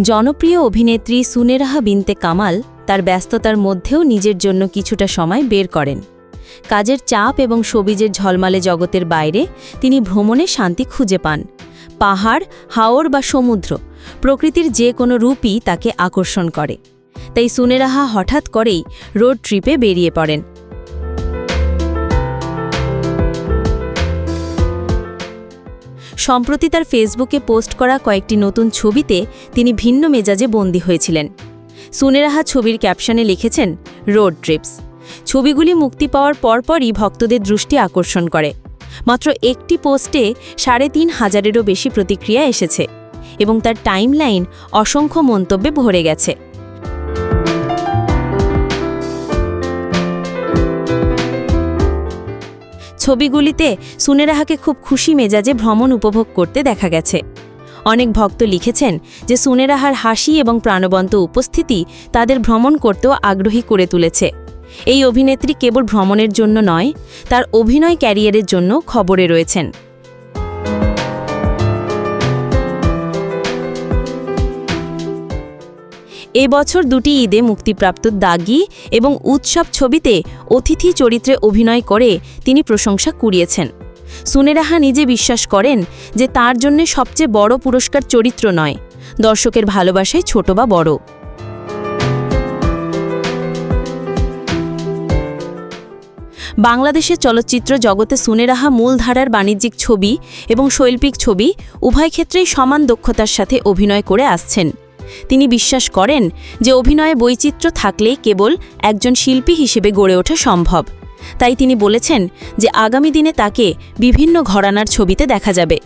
জনপ্রিয় অভিনেত্রী সুনেরাহা বিনতে কামাল তার ব্যস্ততার মধ্যেও নিজের জন্য কিছুটা সময় বের করেন। কাজের চাপ এবং শোবিজের ঝলমালে জগতের বাইরে তিনি ভ্রমণে শান্তি খুঁজে পান। পাহাড়, হাওর বা সমুদ্র, প্রকৃতির যে কোনো রূপই তাকে আকর্ষণ করে। তাই সুনেরাহা হঠাৎ করেই রোড ট্রিপে বেরিয়ে পড়েন। সম্প্রতি তার ফেসবুকে পোস্ট করা কয়েকটি নতুন ছবিতে তিনি ভিন্ন মেজাজে বন্দী হয়েছিলেন। সুনেরাহা ছবির ক্যাপশনে লিখেছেন, রোড ট্রিপস। ছবিগুলি মুক্তি পাওয়ার পরপরই ভক্তদের দৃষ্টি আকর্ষণ করে। মাত্র একটি পোস্টে ৩,৫০০-এরও বেশি প্রতিক্রিয়া এসেছে এবং তার টাইমলাইন অসংখ্য মন্তব্যে ভরে গেছে। ছবিগুলিতে সুনেরাহাকে খুব খুশি মেজাজে ভ্রমণ উপভোগ করতে দেখা গেছে। অনেক ভক্ত লিখেছেন যে সুনেরাহার হাসি এবং প্রাণবন্ত উপস্থিতি তাদের ভ্রমণ করতেও আগ্রহী করে তুলেছে। এই অভিনেত্রী কেবল ভ্রমণের জন্য নয়, তার অভিনয় ক্যারিয়ারের জন্য খবরে রয়েছেন। এবছর দুটি ঈদে মুক্তিপ্রাপ্ত দাগি এবং উৎসব ছবিতে অতিথি চরিত্রে অভিনয় করে তিনি প্রশংসা কুড়িয়েছেন। সুনেরাহা নিজে বিশ্বাস করেন যে তার জন্য সবচেয়ে বড় পুরস্কার চরিত্র নয়, দর্শকের ভালোবাসায় ছোট বা বড়। বাংলাদেশের চলচ্চিত্র জগতে সুনেরাহা মূলধারার বাণিজ্যিক ছবি এবং শৈল্পিক ছবি উভয় ক্ষেত্রেই সমান দক্ষতার সাথে অভিনয় করে আসছেন। তিনি বিশ্বাস করেন যে অভিনয়ে বৈচিত্র্য থাকলেই কেবল একজন শিল্পী হিসেবে গড়ে ওঠা সম্ভব। তাই তিনি বলেছেন যে আগামী দিনে তাকে বিভিন্ন ঘরানার ছবিতে দেখা যাবে।